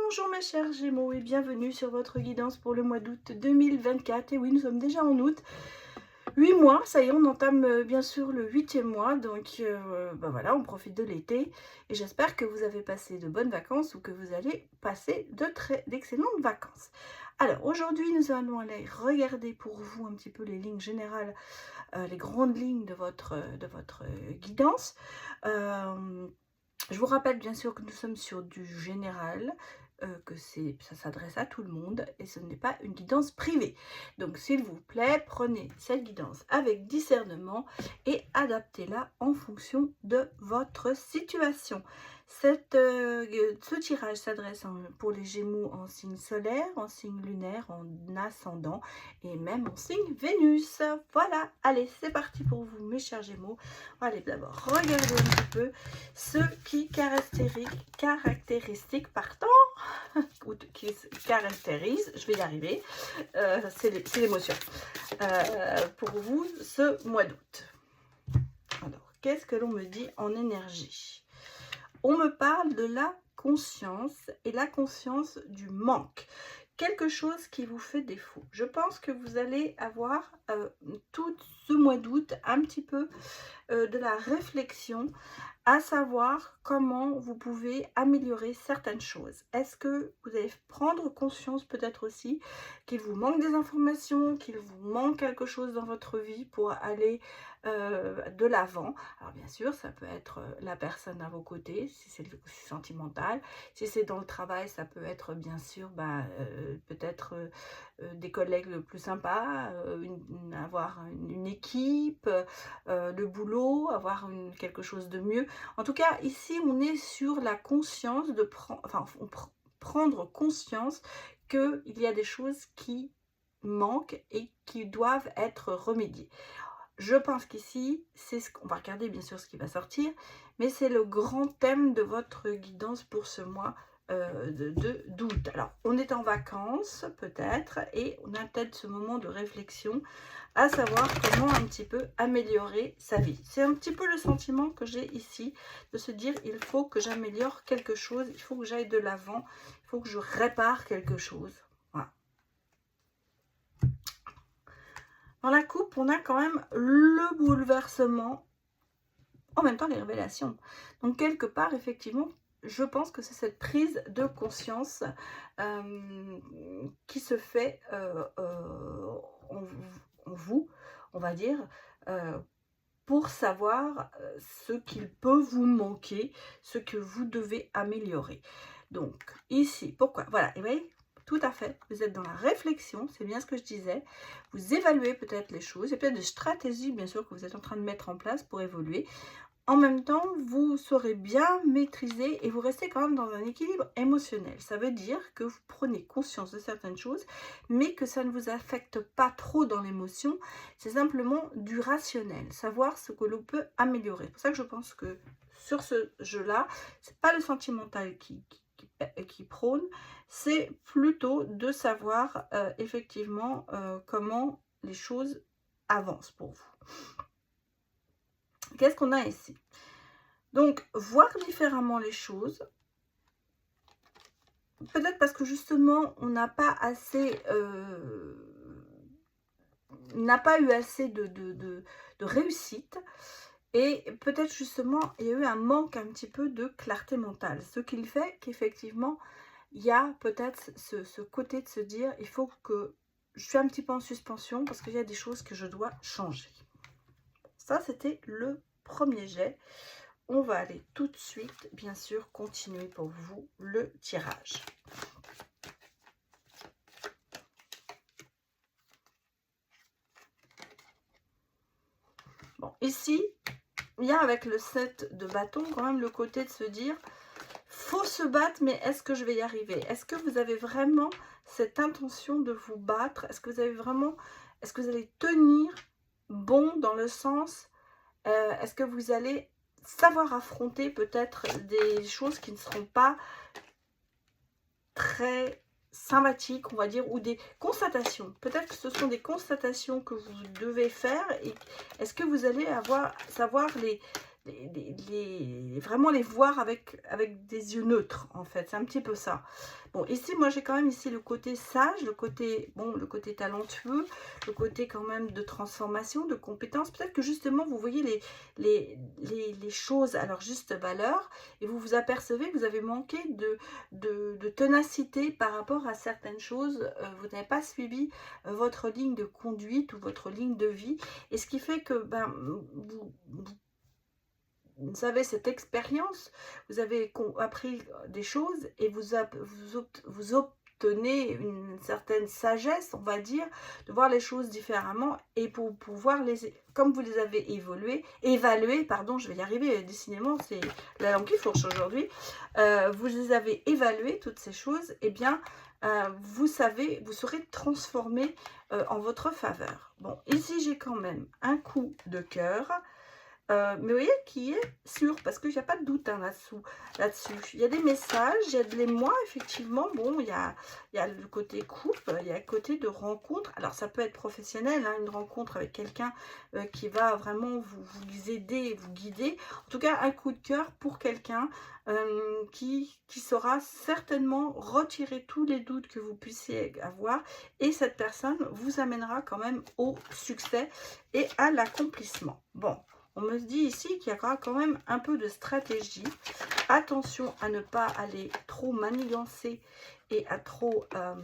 Bonjour mes chers Gémeaux et bienvenue sur votre guidance pour le mois d'août 2024. Et oui, nous sommes déjà en août. 8 mois, ça y est, on entame bien sûr le 8e mois. Donc voilà, on profite de l'été. Et j'espère que vous avez passé de bonnes vacances ou que vous allez passer d'excellentes vacances. Alors aujourd'hui, nous allons aller regarder pour vous un petit peu les lignes générales, les grandes lignes de votre guidance. Je vous rappelle bien sûr que nous sommes sur du général, que ça s'adresse à tout le monde et ce n'est pas une guidance privée. Donc s'il vous plaît, prenez cette guidance avec discernement et adaptez-la en fonction de votre situation. Ce tirage s'adresse pour les Gémeaux en signe solaire, en signe lunaire, en ascendant et même en signe Vénus. Voilà, allez, c'est parti pour vous mes chers Gémeaux. Allez d'abord regarder un petit peu ce qui caractérise, je vais y arriver, c'est l'émotion, pour vous ce mois d'août. Alors, qu'est-ce que l'on me dit en énergie? On me parle de la conscience et la conscience du manque. Quelque chose qui vous fait défaut. Je pense que vous allez avoir tout ce mois d'août un petit peu de la réflexion, à savoir comment vous pouvez améliorer certaines choses. Est-ce que vous allez prendre conscience peut-être aussi qu'il vous manque des informations, qu'il vous manque quelque chose dans votre vie pour aller de l'avant. Alors bien sûr, ça peut être la personne à vos côtés, si c'est sentimental. Si c'est dans le travail, ça peut être bien sûr peut-être des collègues le plus sympas, avoir une équipe, le boulot, avoir quelque chose de mieux. En tout cas, ici, on est sur la conscience de prendre conscience qu'il y a des choses qui manquent et qui doivent être remédiées. Je pense qu'ici, c'est ce qu'on va regarder bien sûr ce qui va sortir, mais c'est le grand thème de votre guidance pour ce mois d'août. Alors, on est en vacances peut-être et on a peut-être ce moment de réflexion à savoir comment un petit peu améliorer sa vie. C'est un petit peu le sentiment que j'ai ici, de se dire il faut que j'améliore quelque chose, il faut que j'aille de l'avant, il faut que je répare quelque chose. Voilà. Dans la coupe, on a quand même le bouleversement, en même temps les révélations. Donc quelque part, effectivement, je pense que c'est cette prise de conscience qui se fait en vous, on va dire, pour savoir ce qu'il peut vous manquer, ce que vous devez améliorer. Donc ici, pourquoi? Voilà, et vous voyez, tout à fait, vous êtes dans la réflexion, c'est bien ce que je disais. Vous évaluez peut-être les choses, il y a peut-être des stratégies bien sûr que vous êtes en train de mettre en place pour évoluer. En même temps, vous saurez bien maîtriser et vous restez quand même dans un équilibre émotionnel. Ça veut dire que vous prenez conscience de certaines choses, mais que ça ne vous affecte pas trop dans l'émotion. C'est simplement du rationnel, savoir ce que l'on peut améliorer. C'est pour ça que je pense que sur ce jeu-là, c'est pas le sentimental qui prône, c'est plutôt de savoir effectivement comment les choses avancent pour vous. Qu'est-ce qu'on a ici? Donc, voir différemment les choses. Peut-être parce que justement, on n'a pas assez... n'a pas eu assez de réussite. Et peut-être justement, il y a eu un manque un petit peu de clarté mentale. Ce qui fait qu'effectivement, il y a peut-être ce côté de se dire, il faut que je suis un petit peu en suspension parce qu'il y a des choses que je dois changer. Ça, c'était le premier jet. On va aller tout de suite, bien sûr, continuer pour vous le tirage. Bon, ici, il y a avec le 7 de bâton quand même le côté de se dire, faut se battre, mais est-ce que je vais y arriver? Est-ce que vous avez vraiment cette intention de vous battre? Est-ce que vous avez vraiment, est-ce que vous allez tenir bon dans le sens, est-ce que vous allez savoir affronter peut-être des choses qui ne seront pas très sympathiques, on va dire, ou des constatations. Peut-être que ce sont des constatations que vous devez faire. Et est-ce que vous allez savoir vraiment les voir avec des yeux neutres, en fait. C'est un petit peu ça. Bon, ici, moi, j'ai quand même ici le côté sage, le côté, bon, le côté talentueux, le côté quand même de transformation, de compétence. Peut-être que justement, vous voyez les choses à leur juste valeur et vous vous apercevez que vous avez manqué de ténacité par rapport à certaines choses. Vous n'avez pas suivi votre ligne de conduite ou votre ligne de vie. Et ce qui fait que ben, vous avez cette expérience, vous avez appris des choses et vous obtenez une certaine sagesse, on va dire, de voir les choses différemment et pour pouvoir comme vous les avez évaluées, pardon, je vais y arriver, décidément, c'est la langue qui fourche aujourd'hui, vous les avez évaluées, toutes ces choses, et bien, vous serez transformé en votre faveur. Bon, ici, j'ai quand même un coup de cœur, mais vous voyez qui est sûr, parce qu'il n'y a pas de doute hein, là-dessus. Il y a des messages, il y a de l'émoi, effectivement. Bon, il y a le côté couple, il y a le côté de rencontre. Alors, ça peut être professionnel, hein, une rencontre avec quelqu'un qui va vraiment vous aider, vous guider. En tout cas, un coup de cœur pour quelqu'un qui saura certainement retirer tous les doutes que vous puissiez avoir. Et cette personne vous amènera quand même au succès et à l'accomplissement. Bon. On me dit ici qu'il y aura quand même un peu de stratégie. Attention à ne pas aller trop manigancer et à trop, à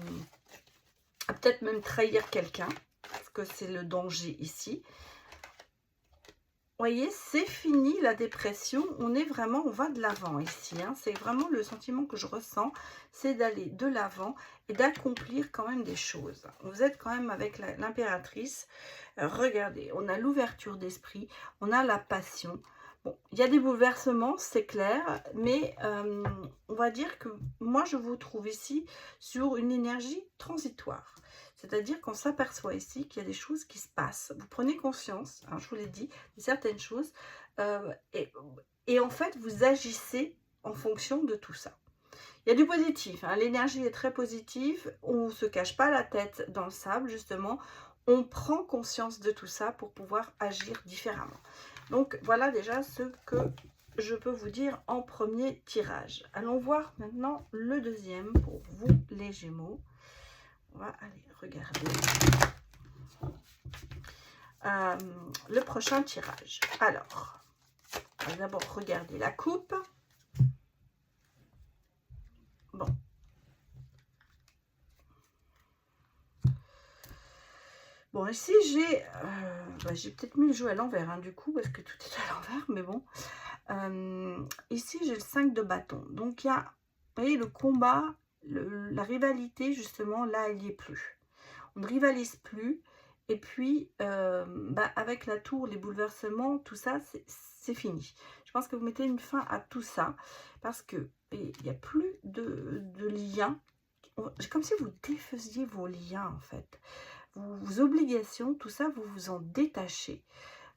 peut-être même trahir quelqu'un, parce que c'est le danger ici. Vous voyez, c'est fini la dépression. On va de l'avant ici. Hein. C'est vraiment le sentiment que je ressens, c'est d'aller de l'avant et d'accomplir quand même des choses. Vous êtes quand même avec l'impératrice. Regardez, on a l'ouverture d'esprit, on a la passion. Bon, il y a des bouleversements, c'est clair, mais on va dire que moi, je vous trouve ici sur une énergie transitoire. C'est-à-dire qu'on s'aperçoit ici qu'il y a des choses qui se passent. Vous prenez conscience, hein, je vous l'ai dit, de certaines choses, et en fait, vous agissez en fonction de tout ça. Il y a du positif, hein, l'énergie est très positive, on ne se cache pas la tête dans le sable, justement. On prend conscience de tout ça pour pouvoir agir différemment. Donc, voilà déjà ce que je peux vous dire en premier tirage. Allons voir maintenant le deuxième pour vous, les Gémeaux. On va aller regarder le prochain tirage. Alors, on va d'abord regarder la coupe. Bon. Bon, ici, j'ai peut-être mis le jeu à l'envers, hein, du coup, parce que tout est à l'envers, mais bon. Ici, j'ai le 5 de bâton. Donc, il y a, vous voyez, le combat, la rivalité, justement, là, il n'y est plus. On ne rivalise plus. Et puis, avec la tour, les bouleversements, tout ça, c'est fini. Je pense que vous mettez une fin à tout ça, parce qu'il n'y a plus de liens. C'est comme si vous défaisiez vos liens, en fait. Vos obligations, tout ça, vous vous en détachez.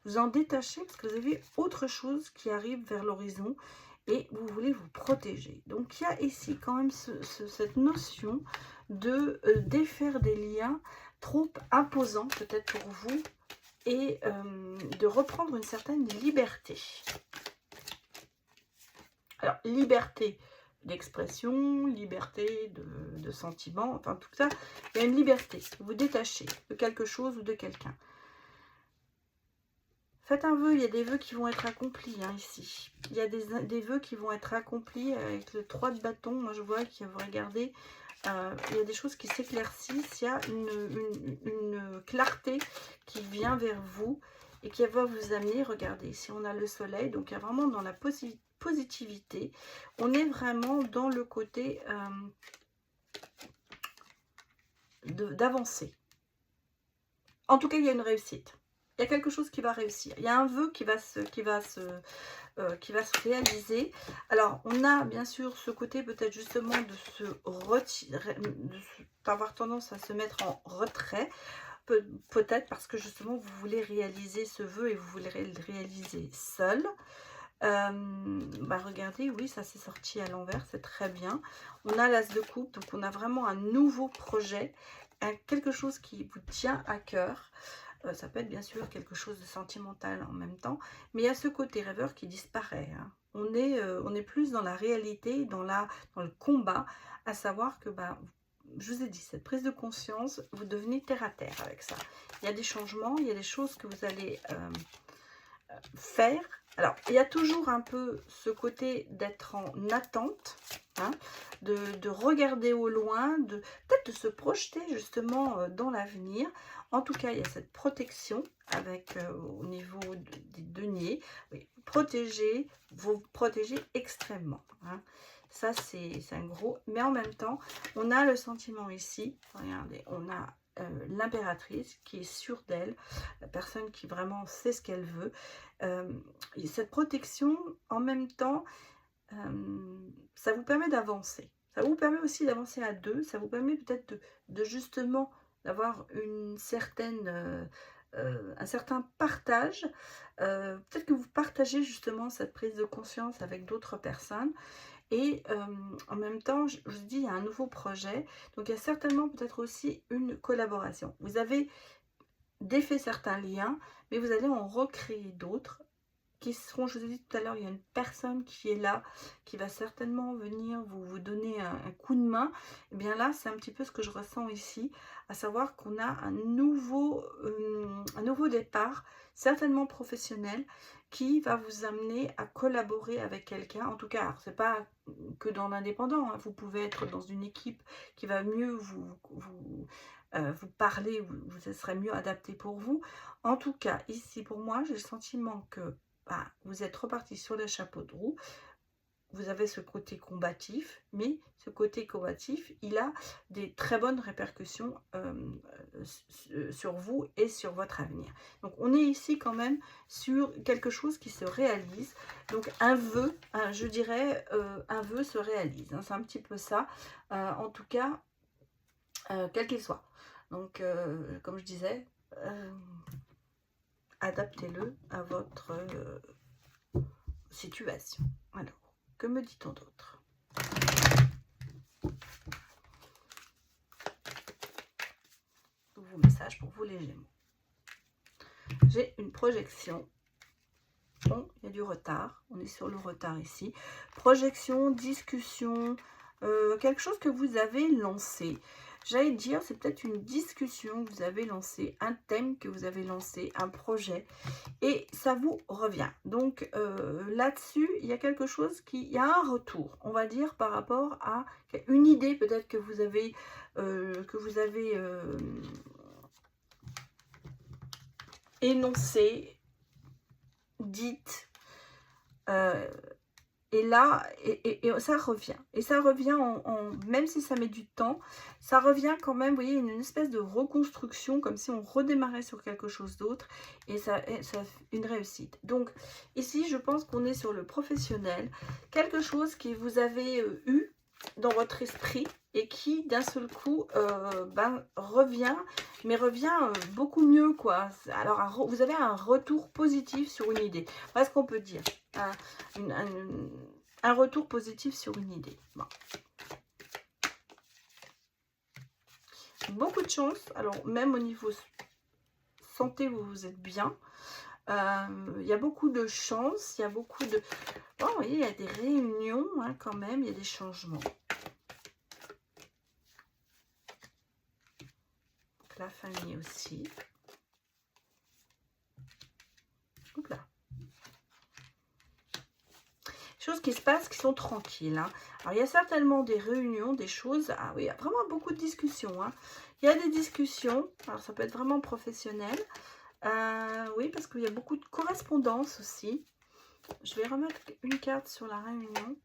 Vous en détachez parce que vous avez autre chose qui arrive vers l'horizon et vous voulez vous protéger. Donc, il y a ici quand même cette notion de défaire des liens trop imposants peut-être pour vous et de reprendre une certaine liberté. Alors, liberté d'expression, liberté de sentiment, enfin tout ça, il y a une liberté, vous détachez de quelque chose ou de quelqu'un. Faites un vœu, il y a des vœux qui vont être accomplis hein, ici. Il y a des vœux qui vont être accomplis avec le 3 de bâton. Moi je vois qu'il y a, vous regardez, il y a des choses qui s'éclaircissent, il y a une clarté qui vient vers vous et qui va vous amener, regardez, ici on a le soleil, donc il y a vraiment dans la positivité, on est vraiment dans le côté d'avancer. En tout cas, il y a une réussite. Il y a quelque chose qui va réussir. Il y a un vœu qui va se réaliser. Alors, on a bien sûr ce côté peut-être justement de se retirer, d'avoir tendance à se mettre en retrait. Peut-être parce que justement, vous voulez réaliser ce vœu et vous voulez le réaliser seul. Regardez, oui, ça s'est sorti à l'envers, c'est très bien. On a l'as de coupe, donc on a vraiment un nouveau projet, quelque chose qui vous tient à cœur. Ça peut être bien sûr quelque chose de sentimental en même temps, mais il y a ce côté rêveur qui disparaît, hein. On est plus dans la réalité, dans le combat, à savoir que, bah, je vous ai dit, cette prise de conscience, vous devenez terre à terre avec ça. Il y a des changements, il y a des choses que vous allez faire. Alors, il y a toujours un peu ce côté d'être en attente, hein, de regarder au loin, peut-être de se projeter justement dans l'avenir. En tout cas, il y a cette protection avec au niveau des deniers. Oui, vous protégez extrêmement, hein. Ça, c'est un gros. Mais en même temps, on a le sentiment ici, regardez, on a l'impératrice qui est sûre d'elle, la personne qui vraiment sait ce qu'elle veut. Cette protection, en même temps, ça vous permet d'avancer. Ça vous permet aussi d'avancer à deux. Ça vous permet peut-être de justement d'avoir une certaine, un certain partage. Peut-être que vous partagez justement cette prise de conscience avec d'autres personnes. Et en même temps, je vous dis, il y a un nouveau projet. Donc, il y a certainement peut-être aussi une collaboration. Vous avez défait certains liens, mais vous allez en recréer d'autres qui seront, je vous ai dit tout à l'heure, il y a une personne qui est là, qui va certainement venir vous donner un coup de main. Et bien là, c'est un petit peu ce que je ressens ici, à savoir qu'on a un nouveau départ, certainement professionnel, qui va vous amener à collaborer avec quelqu'un. En tout cas, c'est pas que dans l'indépendant, hein. Vous pouvez être dans une équipe qui va mieux vous parler, ce serait mieux adapté pour vous. En tout cas, ici, pour moi, j'ai le sentiment que vous êtes reparti sur les chapeaux de roue. Vous avez ce côté combatif, mais ce côté combatif, il a des très bonnes répercussions sur vous et sur votre avenir. Donc, on est ici quand même sur quelque chose qui se réalise. Donc, un vœu, je dirais, un vœu se réalise, hein. C'est un petit peu ça, en tout cas, quel qu'il soit. Donc, comme je disais, adaptez-le à votre situation. Alors, que me dit-on d'autre? Nouveau message pour vous les Gémeaux. J'ai une projection. Bon, il y a du retard. On est sur le retard ici. Projection, discussion, quelque chose que vous avez lancé. J'allais dire, c'est peut-être une discussion que vous avez lancée, un thème que vous avez lancé, un projet, et ça vous revient. Donc là-dessus, il y a quelque chose il y a un retour, on va dire, par rapport à une idée peut-être que vous avez, énoncée, dite. Et là, et ça revient. Et ça revient, même si ça met du temps, ça revient quand même, vous voyez, une espèce de reconstruction, comme si on redémarrait sur quelque chose d'autre. Et ça une réussite. Donc, ici, je pense qu'on est sur le professionnel. Quelque chose que vous avez eu dans votre esprit et qui, d'un seul coup, revient, mais revient beaucoup mieux, quoi. Alors, vous avez un retour positif sur une idée. Voilà ce qu'on peut dire. Un retour positif sur une idée. Bon. Beaucoup de chance. Alors, même au niveau santé, vous êtes bien. Il y a beaucoup de chance. Il y a beaucoup de... Bon, vous voyez, il y a des réunions, hein, quand même. Il y a des changements. Donc, la famille aussi. Hop là. Choses qui se passent, qui sont tranquilles, hein. Alors, il y a certainement des réunions, des choses. Ah oui, il y a vraiment beaucoup de discussions, hein. Il y a des discussions. Alors, ça peut être vraiment professionnel. Oui, parce qu'il y a beaucoup de correspondance aussi. Je vais remettre une carte sur la réunion.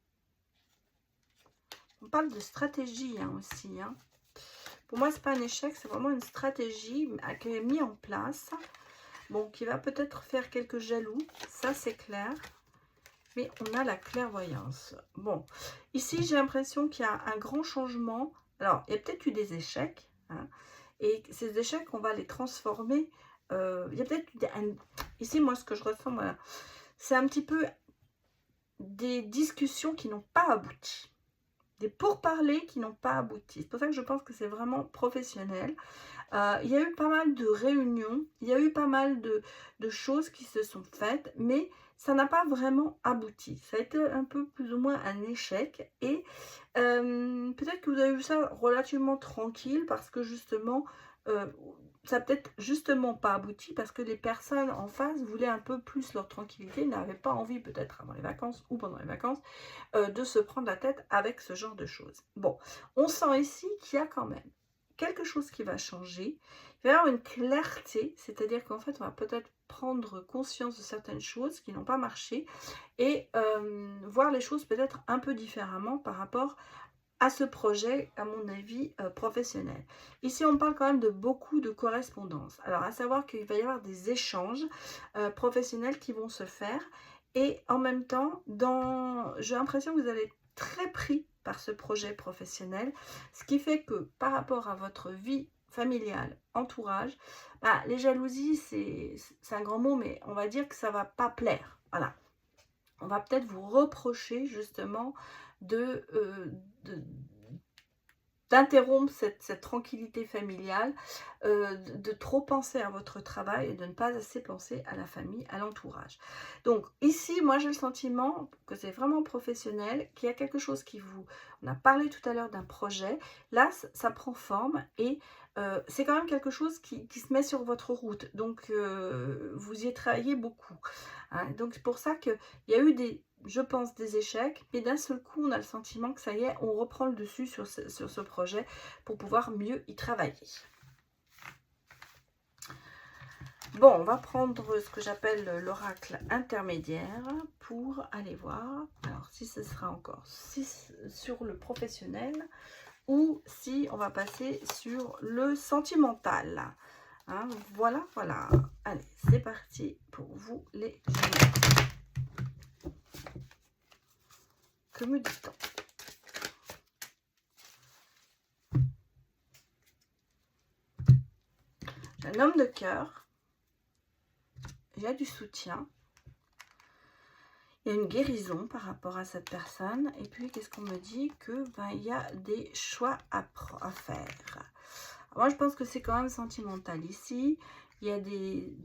On parle de stratégie, hein, aussi, hein. Pour moi, c'est pas un échec, c'est vraiment une stratégie qui est mise en place. Bon, qui va peut-être faire quelques jaloux. Ça, c'est clair. Mais on a la clairvoyance. Bon, ici, j'ai l'impression qu'il y a un grand changement. Alors, il y a peut-être eu des échecs, hein, et ces échecs, on va les transformer. Il y a peut-être... Ici, moi, ce que je ressens, voilà, c'est un petit peu des discussions qui n'ont pas abouti. des pourparlers qui n'ont pas abouti. C'est pour ça que je pense que c'est vraiment professionnel. Il y a eu pas mal de réunions, il y a eu pas mal de choses qui se sont faites, mais ça n'a pas vraiment abouti. Ça a été un peu plus ou moins un échec et peut-être que vous avez vu ça relativement tranquille parce que justement, ça n'a peut-être justement pas abouti parce que les personnes en face voulaient un peu plus leur tranquillité, n'avaient pas envie peut-être avant les vacances ou pendant les vacances de se prendre la tête avec ce genre de choses. Bon, on sent ici qu'il y a quand même quelque chose qui va changer, il va y avoir une clarté, c'est-à-dire qu'en fait on va peut-être prendre conscience de certaines choses qui n'ont pas marché et voir les choses peut-être un peu différemment par rapport à ce projet, à mon avis, professionnel. Ici, on parle quand même de beaucoup de correspondance. Alors, à savoir qu'il va y avoir des échanges professionnels qui vont se faire. Et en même temps, j'ai l'impression que vous allez être très pris par ce projet professionnel. Ce qui fait que par rapport à votre vie familiale, entourage, bah, les jalousies, c'est un grand mot, mais on va dire que ça ne va pas plaire. Voilà. On va peut-être vous reprocher justement d'interrompre cette tranquillité familiale, de trop penser à votre travail et de ne pas assez penser à la famille, à l'entourage. Donc ici, moi j'ai le sentiment que c'est vraiment professionnel, qu'il y a quelque chose qui vous... On a parlé tout à l'heure d'un projet, là ça prend forme et c'est quand même quelque chose qui se met sur votre route. Donc vous y travaillez beaucoup. Hein. Donc c'est pour ça qu'il y a eu je pense des échecs, mais d'un seul coup on a le sentiment que ça y est, on reprend le dessus sur ce projet pour pouvoir mieux y travailler. Bon, on va prendre ce que j'appelle l'oracle intermédiaire pour aller voir, alors si ce sera encore sur le professionnel ou si on va passer sur le sentimental. Hein, voilà, voilà. Allez, c'est parti pour vous les Gémeaux. Que me dit-on? J'ai un homme de cœur. Il y a du soutien. Il y a une guérison par rapport à cette personne. Et puis, qu'est-ce qu'on me dit? Que il y a des choix à faire. Alors, moi, je pense que c'est quand même sentimental ici. Il y a des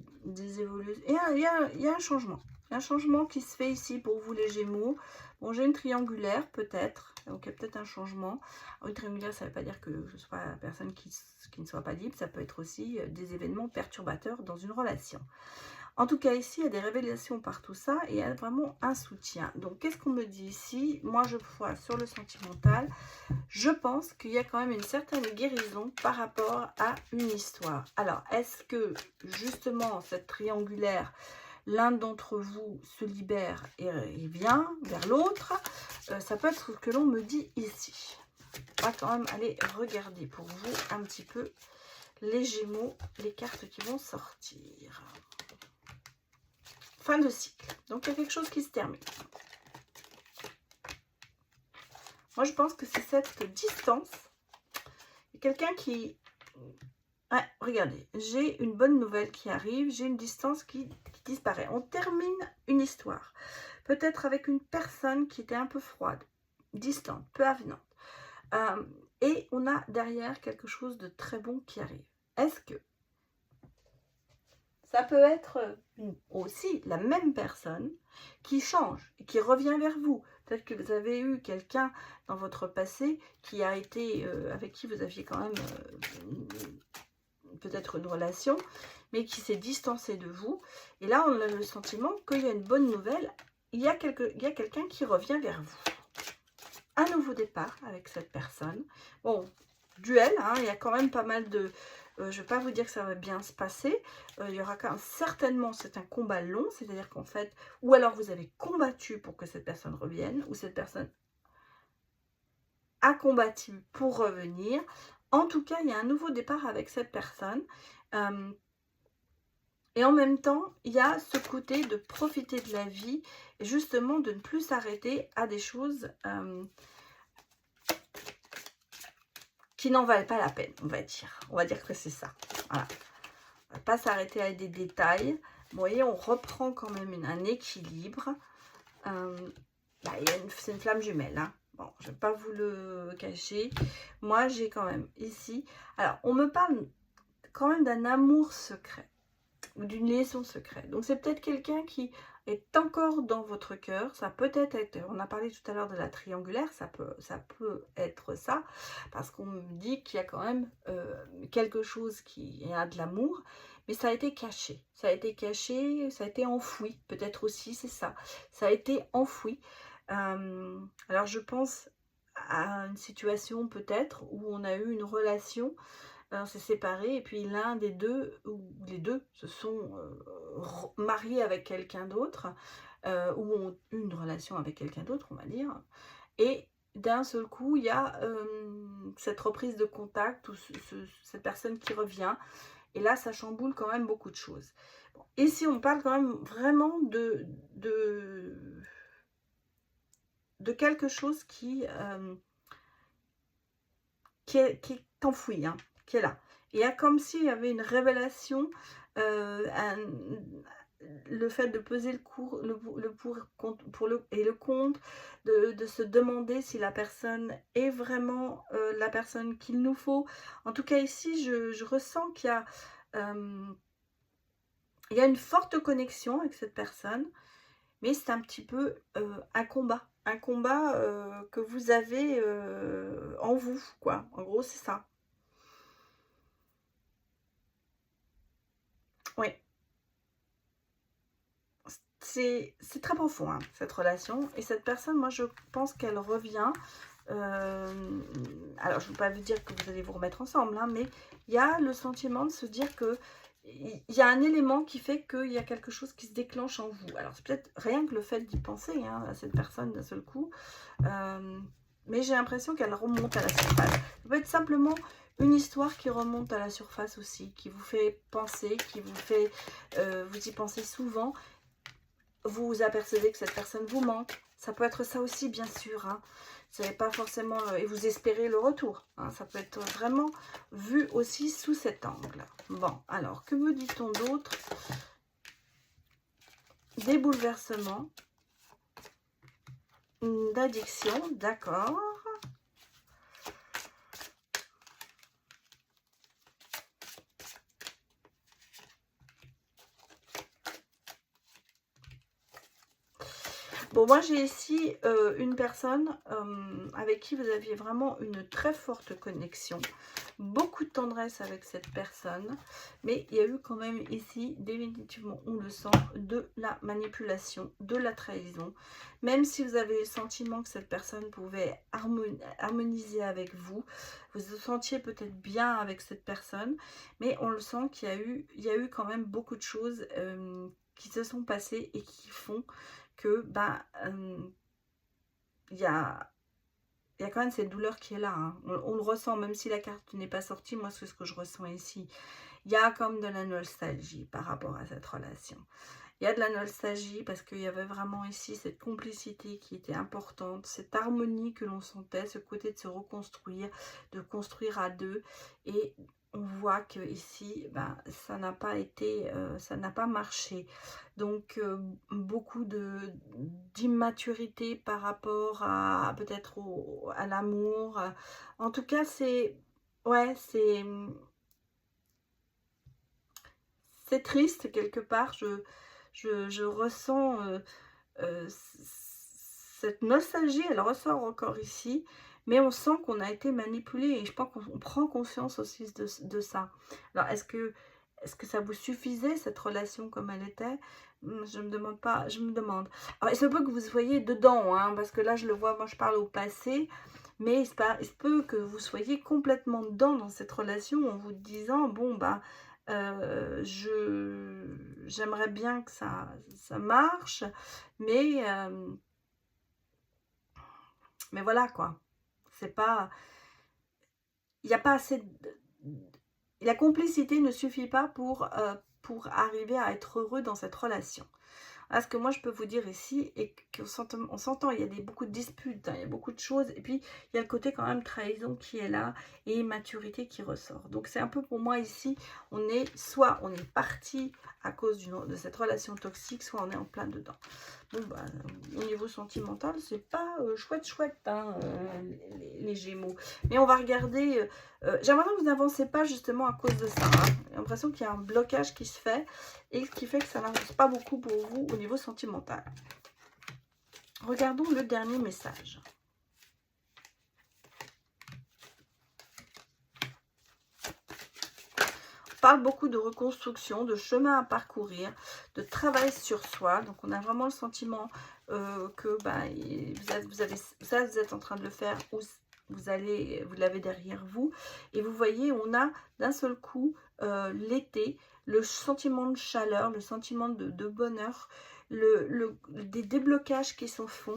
évolutions. Il y a un changement. Il y a un changement qui se fait ici pour vous les Gémeaux. Bon, j'ai une triangulaire peut-être. Donc, il y a peut-être un changement. Alors, une triangulaire, ça ne veut pas dire que je sois la personne qui ne soit pas libre. Ça peut être aussi des événements perturbateurs dans une relation. En tout cas, ici, il y a des révélations par tout ça et il y a vraiment un soutien. Donc, qu'est-ce qu'on me dit ici? Moi, je vois sur le sentimental, je pense qu'il y a quand même une certaine guérison par rapport à une histoire. Alors, est-ce que, justement, cette triangulaire, l'un d'entre vous se libère et vient vers l'autre? Ça peut être ce que l'on me dit ici. On va quand même aller regarder pour vous un petit peu les Gémeaux, les cartes qui vont sortir. Fin de cycle. Donc, il y a quelque chose qui se termine. Moi, je pense que c'est cette distance. Il y a quelqu'un qui... Ouais, regardez, j'ai une bonne nouvelle qui arrive. J'ai une distance qui disparaît. On termine une histoire. Peut-être avec une personne qui était un peu froide, distante, peu avenante. Et on a derrière quelque chose de très bon qui arrive. Est-ce que ça peut être aussi la même personne qui change et qui revient vers vous? Peut-être que vous avez eu quelqu'un dans votre passé qui a été, avec qui vous aviez quand même peut-être une relation, mais qui s'est distancé de vous. Et là, on a le sentiment qu'il y a une bonne nouvelle. Il y a quelqu'un qui revient vers vous. Un nouveau départ avec cette personne. Bon, duel, hein, il y a quand même pas mal de... je ne vais pas vous dire que ça va bien se passer. Il y aura quand même certainement, c'est un combat long, c'est-à-dire qu'en fait, ou alors vous avez combattu pour que cette personne revienne, ou cette personne a combattu pour revenir. En tout cas, il y a un nouveau départ avec cette personne. Et en même temps, il y a ce côté de profiter de la vie, et justement de ne plus s'arrêter à des choses qui n'en valent pas la peine, on va dire. On va dire que c'est ça. Voilà. On ne va pas s'arrêter à des détails. Vous voyez, on reprend quand même un équilibre. C'est une flamme jumelle. Hein. Bon, je ne vais pas vous le cacher. Moi, j'ai quand même ici... Alors, on me parle quand même d'un amour secret ou d'une liaison secrète. Donc, c'est peut-être quelqu'un qui est encore dans votre cœur. Ça peut être... On a parlé tout à l'heure de la triangulaire. Ça peut être ça. Parce qu'on me dit qu'il y a quand même quelque chose qui a de l'amour. Mais ça a été caché. Ça a été caché, ça a été enfoui. Peut-être aussi, c'est ça. Ça a été enfoui. Alors je pense à une situation peut-être où on a eu une relation, on s'est séparés et puis l'un des deux ou les deux se sont mariés avec quelqu'un d'autre ou ont eu une relation avec quelqu'un d'autre, on va dire, et d'un seul coup il y a cette reprise de contact ou cette personne qui revient et là ça chamboule quand même beaucoup de choses. Bon, ici on parle quand même vraiment de quelque chose qui est enfoui, hein, qui est là. Il y a comme s'il y avait une révélation, le fait de peser le pour et le contre, de se demander si la personne est vraiment la personne qu'il nous faut. En tout cas ici, je ressens qu'il y a une forte connexion avec cette personne, mais c'est un petit peu un combat que vous avez en vous, quoi. En gros, c'est ça. Oui, c'est très profond, hein, cette relation. Et cette personne, moi, je pense qu'elle revient. Alors, je ne veux pas vous dire que vous allez vous remettre ensemble, hein, mais il y a le sentiment de se dire que il y a un élément qui fait qu'il y a quelque chose qui se déclenche en vous. Alors, c'est peut-être rien que le fait d'y penser, hein, à cette personne d'un seul coup. Mais j'ai l'impression qu'elle remonte à la surface. Ça peut être simplement une histoire qui remonte à la surface aussi, qui vous fait penser, qui vous fait... vous y pensez souvent. Vous vous apercevez que cette personne vous manque. Ça peut être ça aussi, bien sûr. Hein. Vous n'avez pas forcément... et vous espérez le retour. Hein. Ça peut être vraiment vu aussi sous cet angle. Bon, alors, que vous dit-on d'autre? Des bouleversements. D'addiction, d'accord. Bon, moi j'ai ici une personne avec qui vous aviez vraiment une très forte connexion. Beaucoup de tendresse avec cette personne. Mais il y a eu quand même ici, définitivement, on le sent, de la manipulation, de la trahison. Même si vous avez le sentiment que cette personne pouvait harmoniser avec vous, vous vous sentiez peut-être bien avec cette personne. Mais on le sent qu'il y a eu quand même beaucoup de choses qui se sont passées et qui font que il y a quand même cette douleur qui est là. Hein. On le ressent, même si la carte n'est pas sortie. Moi, c'est ce que je ressens ici. Il y a comme de la nostalgie par rapport à cette relation. Il y a de la nostalgie parce qu'il y avait vraiment ici cette complicité qui était importante, cette harmonie que l'on sentait, ce côté de se reconstruire, de construire à deux. Et on voit que ici, ça n'a pas été, ça n'a pas marché. Donc beaucoup d'immaturité par rapport à peut-être à l'amour. En tout cas, ouais, c'est triste quelque part. Je ressens cette nostalgie, elle ressort encore ici, mais on sent qu'on a été manipulé et je pense qu'on prend conscience aussi de ça. Alors, est-ce que ça vous suffisait, cette relation comme elle était? Je me demande pas, je me demande. Alors, il se peut que vous soyez dedans, hein, parce que là, je le vois, moi, je parle au passé, mais il se peut que vous soyez complètement dedans dans cette relation en vous disant, bon, j'aimerais bien que ça marche, mais voilà quoi. C'est pas, il n'y a pas assez la complicité ne suffit pas pour arriver à être heureux dans cette relation. À ce que moi je peux vous dire ici, et qu'on s'entend, il y a beaucoup de disputes, hein, il y a beaucoup de choses, et puis il y a le côté quand même trahison qui est là, et immaturité qui ressort. Donc c'est un peu pour moi ici, soit on est parti à cause de cette relation toxique, soit on est en plein dedans. Bon, bah, au niveau sentimental, c'est pas chouette, hein, les Gémeaux. Mais on va regarder. J'ai l'impression que vous n'avancez pas justement à cause de ça. Hein. J'ai l'impression qu'il y a un blocage qui se fait et ce qui fait que ça n'avance pas beaucoup pour vous au niveau sentimental. Regardons le dernier message. Parle beaucoup de reconstruction, de chemin à parcourir, de travail sur soi. Donc, on a vraiment le sentiment que vous êtes en train de le faire ou vous l'avez derrière vous. Et vous voyez, on a d'un seul coup l'été, le sentiment de chaleur, le sentiment de bonheur, des déblocages qui se font,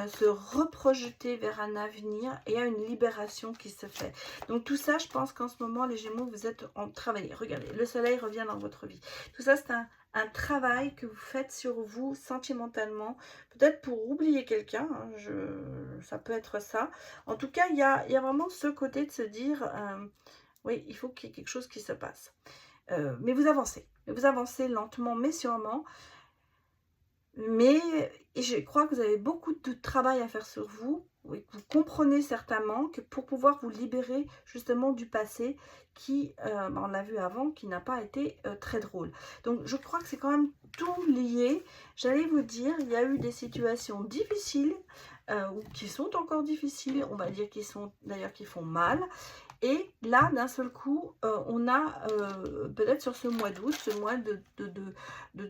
se reprojeter vers un avenir et à une libération qui se fait. Donc tout ça, je pense qu'en ce moment, les Gémeaux, vous êtes en travail. Regardez, le soleil revient dans votre vie. Tout ça, c'est un travail que vous faites sur vous sentimentalement, peut-être pour oublier quelqu'un, hein, ça peut être ça. En tout cas, il y a vraiment ce côté de se dire, oui, il faut qu'il y ait quelque chose qui se passe. Mais vous avancez lentement mais sûrement. Mais je crois que vous avez beaucoup de travail à faire sur vous. Oui, vous comprenez certainement que pour pouvoir vous libérer justement du passé qui, on l'a vu avant, qui n'a pas été très drôle. Donc je crois que c'est quand même tout lié. J'allais vous dire, il y a eu des situations difficiles ou qui sont encore difficiles, on va dire qui font mal. Et là, d'un seul coup, on a peut-être sur ce mois d'août, ce mois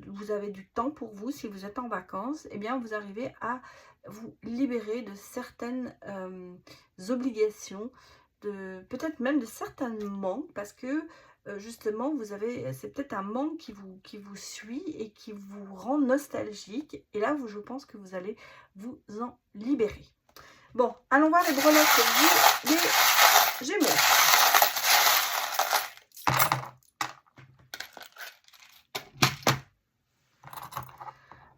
vous avez du temps pour vous, si vous êtes en vacances, eh bien, vous arrivez à vous libérer de certaines obligations, peut-être même de certains manques, parce que justement, c'est peut-être un manque qui vous suit et qui vous rend nostalgique. Et là, je pense que vous allez vous en libérer. Bon, allons voir les breloques pour vous, les Gémeaux.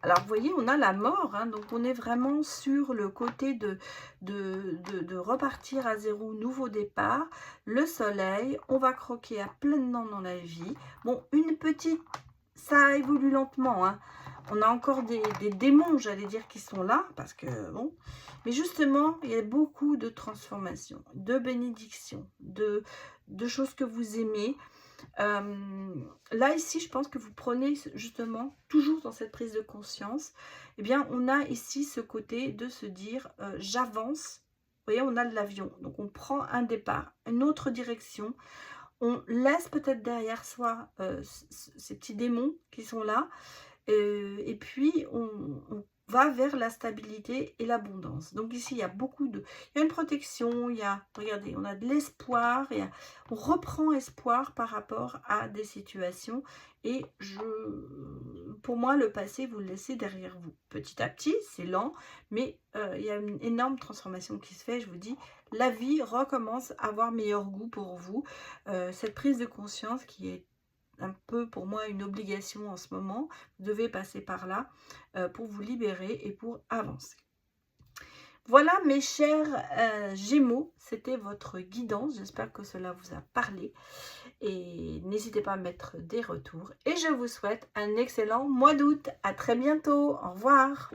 Alors, vous voyez, on a la mort, hein, donc on est vraiment sur le côté de repartir à zéro, nouveau départ. Le soleil, on va croquer à pleines dents dans la vie. Bon, ça évolue lentement, hein. On a encore des démons, j'allais dire, qui sont là, parce que, bon... Mais justement, il y a beaucoup de transformations, de bénédictions, de choses que vous aimez. Là, ici, je pense que vous prenez justement, toujours dans cette prise de conscience, eh bien, on a ici ce côté de se dire, j'avance. Vous voyez, on a de l'avion, donc on prend un départ, une autre direction. On laisse peut-être derrière soi ces petits démons qui sont là. Et puis, on va vers la stabilité et l'abondance. Donc ici, il y a il y a une protection, regardez, on a de l'espoir, on reprend espoir par rapport à des situations. Et pour moi, le passé, vous le laissez derrière vous. Petit à petit, c'est lent, mais il y a une énorme transformation qui se fait. Je vous dis, la vie recommence à avoir meilleur goût pour vous. Cette prise de conscience qui est un peu pour moi une obligation en ce moment, vous devez passer par là pour vous libérer et pour avancer. Voilà mes chers Gémeaux, c'était votre guidance, j'espère que cela vous a parlé et n'hésitez pas à mettre des retours et je vous souhaite un excellent mois d'août, à très bientôt, au revoir.